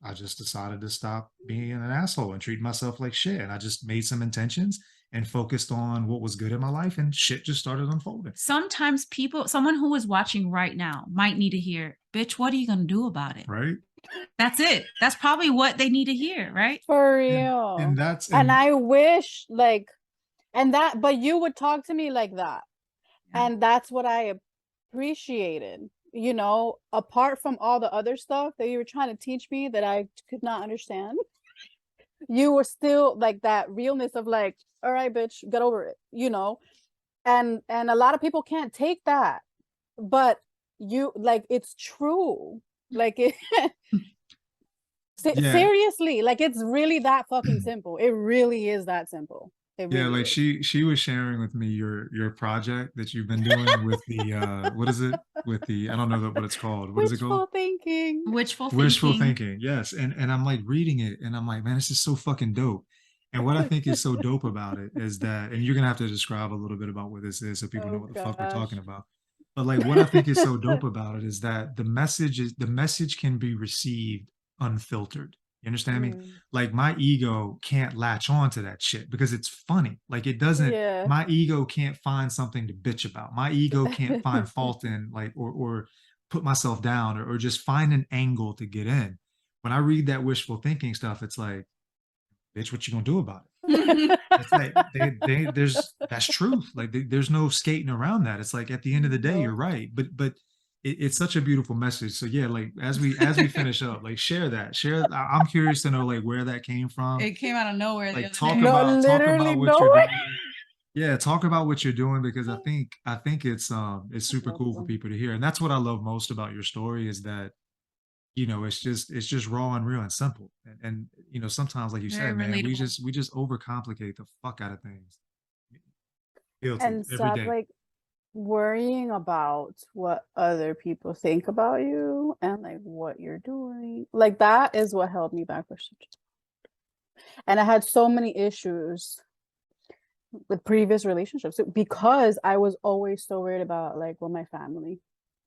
I just decided to stop being an asshole and treat myself like shit. And I just made some intentions and focused on what was good in my life, and shit just started unfolding. Sometimes someone who is watching right now might need to hear, bitch, what are you going to do about it? Right. That's it. That's probably what they need to hear. Right. For real. And I wish but you would talk to me like that. Yeah. And that's what I appreciated, you know, apart from all the other stuff that you were trying to teach me that I could not understand. You were still like that realness of like, all right, bitch, get over it, you know. And a lot of people can't take that, but you like it's true. Like it Yeah. seriously, like it's really that fucking simple. It really is that simple. It Yeah, really like is. she was sharing with me your project that you've been doing with the what is it? With the I don't know what it's called. What is it called? Wishful thinking. Wishful Wishful thinking. thinking. Yes. And I'm like reading it and I'm like, man, this is so fucking dope. And what I think is so dope about it is that, and you're gonna have to describe a little bit about what this is so people know Oh what the fuck we're talking gosh. about. But like what I think is so dope about it is that the message can be received unfiltered. You understand me? Mm, Like my ego can't latch on to that shit because it's funny. Like it doesn't, yeah. my ego can't find something to bitch about. My ego can't find fault in like or put myself down or just find an angle to get in. When I read that wishful thinking stuff, it's like, bitch, what you gonna do about it? It's like there's that's truth. Like there's no skating around that. It's like at the end of the day, you're No. right. But it's such a beautiful message. So yeah, like as we finish up, like share that. Share. I'm curious to know like where that came from. It came out of nowhere the Like other talk day. No, about literally what you're no. doing. Yeah, talk about what you're doing because I think it's super cool for Awesome. people to hear. And that's what I love most about your story is that it's just raw and real and simple. And sometimes like you Very said, man, we relatable. just we just overcomplicate the fuck out of things. Guilty And every stop day. like worrying about what other people think about you and like what you're doing. Like that is what held me back for such. And I had so many issues with previous relationships because I was always so worried about like what my family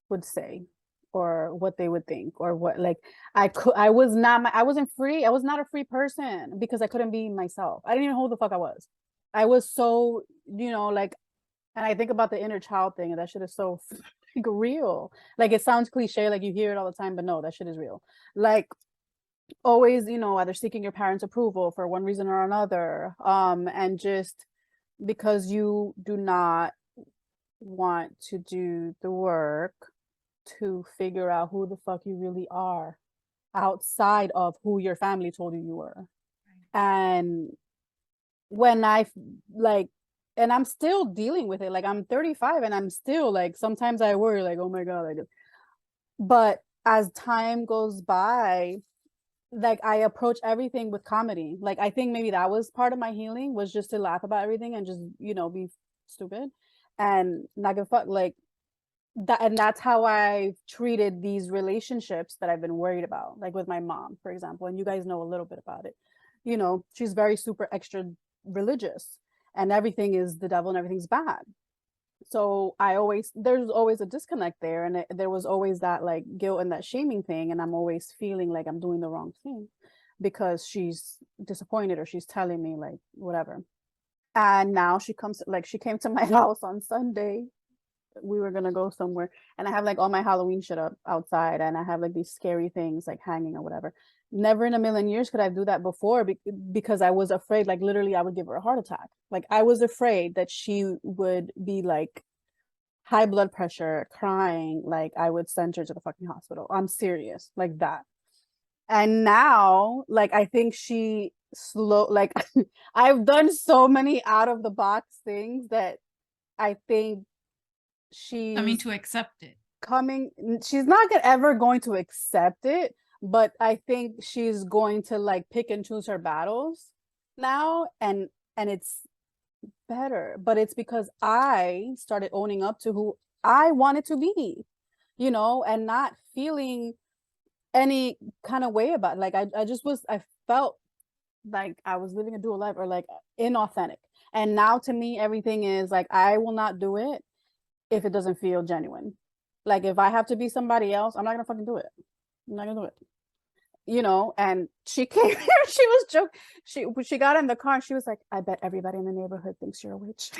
would say or what they would think or what like I wasn't free. I was not a free person because I couldn't be myself. I didn't even know who the fuck I was. I was so, like, and I think about the inner child thing and that shit is so like, real. Like it sounds cliche, like you hear it all the time, but no, that shit is real. Like always, either seeking your parents' approval for one reason or another. And just because you do not want to do the work to figure out who the fuck you really are outside of who your family told you you were. And when like, and I'm still dealing with it. Like I'm 35 and I'm still like, sometimes I worry like, oh my God, but as time goes by, like I approach everything with comedy. Like I think maybe that was part of my healing was just to laugh about everything and just, be stupid and not give a fuck. Like that, and that's how I've treated these relationships that I've been worried about, like with my mom, for example. And you guys know a little bit about it. She's very super extra religious and everything is the devil and everything's bad. So there's always a disconnect there. And there was always that like guilt and that shaming thing. And I'm always feeling like I'm doing the wrong thing because she's disappointed or she's telling me like whatever. And now she came to my house on Sunday. We were gonna go somewhere and I have like all my Halloween shit up outside and I have like these scary things like hanging or whatever. Never in a million years could I do that before because I was afraid like literally I would give her a heart attack. Like I was afraid that she would be like high blood pressure, crying, like I would send her to the fucking hospital. I'm serious, like that. And now, like I think she slow like I've done so many out of the box things that I think I mean, she's to accept it. she's not ever going to accept it, but I think she's going to like pick and choose her battles now, and it's better, but it's because I started owning up to who I wanted to be, and not feeling any kind of way about it. Like I felt like I was living a dual life or like inauthentic. And now to me, everything is like I will not do it if it doesn't feel genuine. Like if I have to be somebody else, I'm not gonna fucking do it. I'm not gonna do it. And she came here, she was joking. She got in the car and she was like, I bet everybody in the neighborhood thinks you're a witch.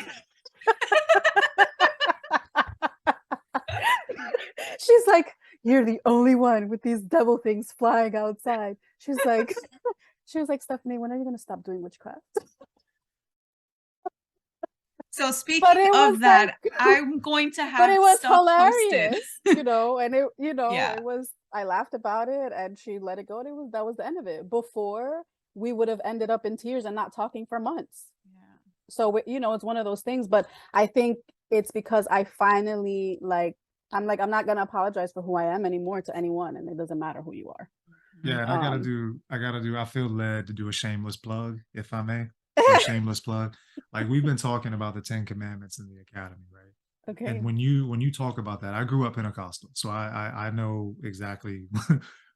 She's like, you're the only one with these devil things flying outside. She was like, Stephanie, when are you gonna stop doing witchcraft? So speaking But it was of that, like, I'm going to have but it was stuff hilarious, posted. you know, and it, you know, Yeah. it was, I laughed about it and she let it go and that was the end of it. Before we would have ended up in tears and not talking for months. Yeah. So, you know, it's one of those things, but I think it's because I finally I'm not going to apologize for who I am anymore to anyone. And it doesn't matter who you are. Yeah, and I feel led to do a shameless plug, if I may. A shameless plug. Like we've been talking about the 10 Commandments in the academy, right? Okay. And when you talk about that, I grew up Pentecostal, so I know exactly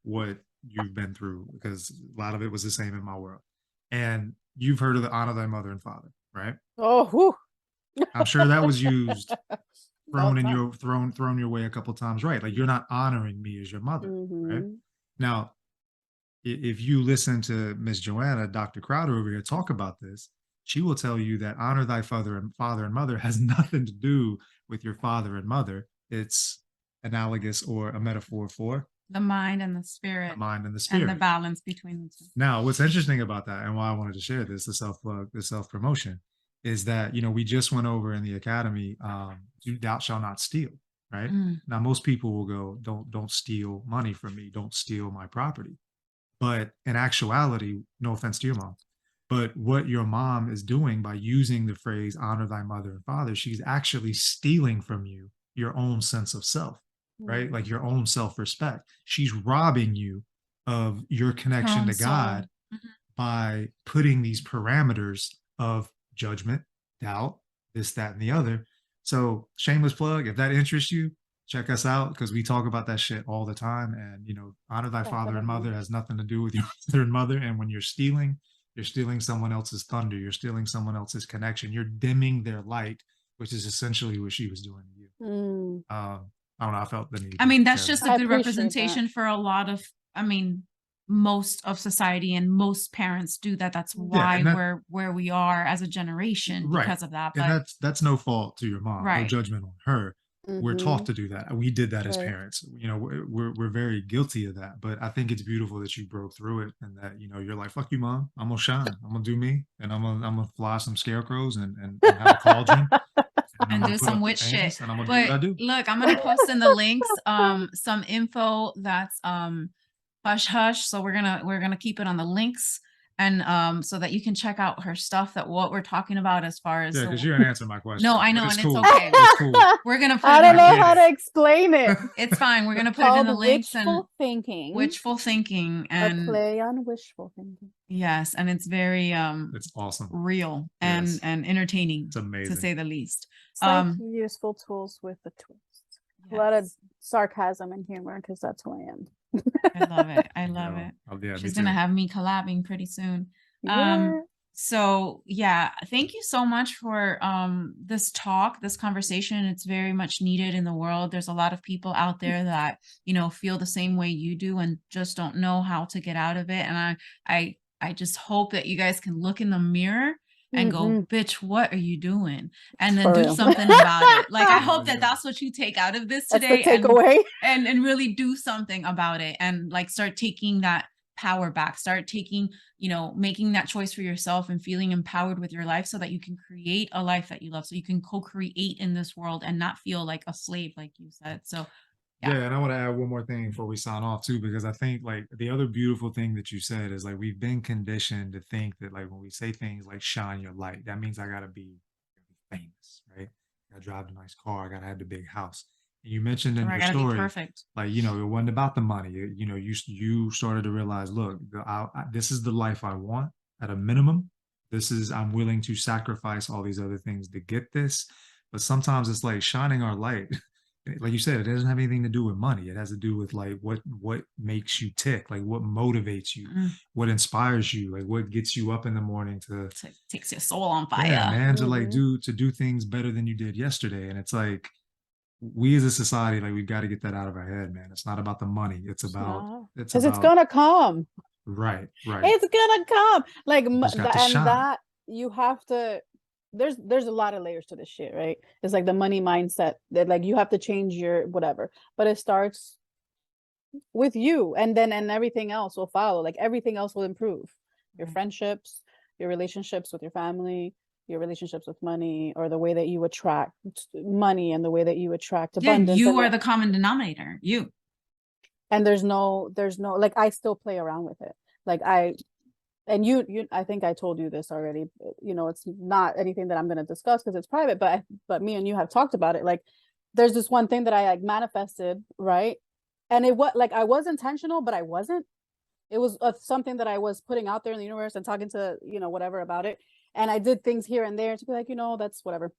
what you've been through because a lot of it was the same in my world. And you've heard of the honor thy mother and father, right? Oh, whew. I'm sure that was used, All the time. thrown your way a couple times, right? Like you're not honoring me as your mother, right? Mhm. Now, if you listen to Miss Joanna, Dr. Crowder over here talk about this, she will tell you that honor thy father and mother has nothing to do with your father and mother. It's analogous or a metaphor for The mind and the the spirit mind and the and the spirit. balance between the two. Now, what's interesting about that and why I wanted to share this, the self plug, the self promotion, is that we just went over in the academy, thou shalt not steal, right? Mm. Now, most people will go, don't steal money from me, don't steal my property. But in actuality, no offense to your mom, but what your mom is doing by using the phrase honor thy mother and father, she's actually stealing from you your own sense of self, right? Like your own self respect. She's robbing you of your Her connection own to soul. God Mhm. by putting these parameters of judgment, doubt, this, that, and the other. So, shameless plug, if that interests you, check us out because we talk about that shit all the time. And, honor thy father and Definitely. mother has nothing to do with your father and mother. And when you're stealing someone else's thunder, you're stealing someone else's connection, you're dimming their light, which is essentially what she was doing to you. Mm. I don't know. I felt the need. I to mean, that's share just that. a I good appreciate that. representation for a lot of, most of society and most parents do that. That's Yeah, why and that, we're where we are as a generation right. because of that. And But that's no fault to your mom, no right. judgment on her. We're taught Mhm. to do that. We did that as Right. parents. We're very guilty of that. But I think it's beautiful that you broke through it and that you're like, fuck you, mom. I'm gonna shine. I'm gonna do me, and I'm gonna fly some scarecrows and have a cauldron, and I'm And gonna do put some up the witch shit. paintings, and I'm gonna do what But I do. look, I'm gonna post in the links some info that's hush hush. So we're gonna keep it on the links and so that you can check out her stuff that what we're talking about as far as Yeah, the because you didn't answer my question. No, I But know, it's and it's cool. okay. It's cool. We're gonna put I it don't in know the how get to it. explain it. It's fine. We're gonna It's put it in called the links and wishful thinking. wishful thinking A and play on wishful thinking. yes, and it's very It's awesome. real Yes. and entertaining It's to amazing. say the least. It's like useful tools with a twist. A lot of Yes. sarcasm and humor because that's who I am. I love it. I love it. Yeah, me She's too. gonna have me collabing pretty soon. Yeah. So yeah, thank you so much for this talk, this conversation. It's very much needed in the world. There's a lot of people out there that, feel the same way you do and just don't know how to get out of it. And I just hope that you guys can look in the mirror and go, bitch, what are you doing? And then For do real. something about it. Like I hope Yeah. that that's what you take out of this That's the today takeaway. and really do something about it and like start taking that power back, start taking, making that choice for yourself and feeling empowered with your life so that you can create a life that you love, so you can co-create in this world and not feel like a slave, like you said. So Yeah, and I want to add one more thing before we sign off too, because I think like the other beautiful thing that you said is like we've been conditioned to think that like when we say things like shine your light, that means I gotta be famous, right? I gotta drive a nice car, I gotta have the big house. And you mentioned in or I your gotta be story, perfect. like it wasn't about the money. You started to realize, look, this is the life I want at a minimum. I'm willing to sacrifice all these other things to get this. But sometimes it's like shining our light. Like you said, it doesn't have anything to do with money. It has to do with like what makes you tick, like what motivates you, what inspires you, like what gets you up in the morning to Takes your soul on fire. yeah, man, to like do things better than you did yesterday. And it's like we as a society, like we've got to get that out of our head, man. It's not about the money. It's about Because it's gonna come. right. It's gonna come. Like You just got to shine. that you have to. There's a lot of layers to this shit, right? It's like the money mindset that like you have to change your whatever, but it starts with you, and everything else will follow. Like everything else will improve. Your friendships, your relationships with your family, your relationships with money, or the way that you attract money and the way that you attract Yeah, abundance. you are the common denominator. You. And there's no like, I still play around with it. Like and you I think I told you this already, you know, it's not anything that I'm going to discuss because it's private, but me and you have talked about it. Like, there's this one thing that I like manifested, right? And it was like, I was intentional, but I wasn't. It was something that I was putting out there in the universe and talking to, you know, whatever about it. And I did things here and there to be like, you know, that's whatever.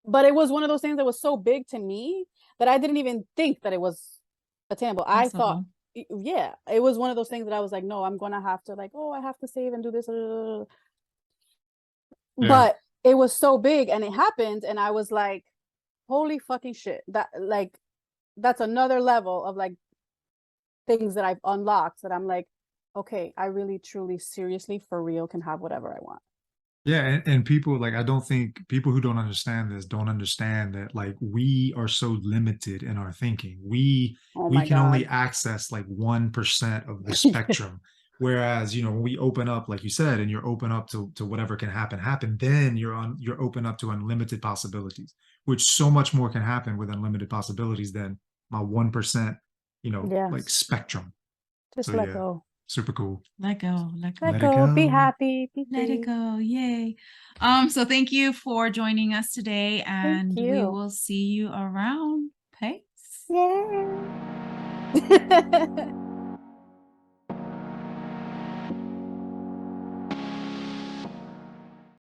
But it was one of those things that was so big to me that I didn't even think that it was attainable. I thought, yeah, it was one of those things that I was like, no, I'm gonna have to, like, oh, I have to save and do this. Yeah. But it was so big and it happened, and I was like, holy fucking shit. That, like, that's another level of like things that I've unlocked that I'm like, okay, I really, truly, seriously, for real, can have whatever I want. Yeah, and people, like, I don't think people who don't understand this don't understand that, like, we are so limited in our thinking. Oh We my can only God. access like 1% of the spectrum. Whereas, you know, when we open up, like you said, and you're open up to whatever can happen, then you're open up to unlimited possibilities, which so much more can happen with unlimited possibilities than my 1%, you know, like Yes. spectrum. Just So let yeah, go. super cool. Let go. Let go. Let Let it go. Be go. happy. Be Let it free. go. Yay. So thank you for joining us today, and we you. will see you around. Peace. Yeah.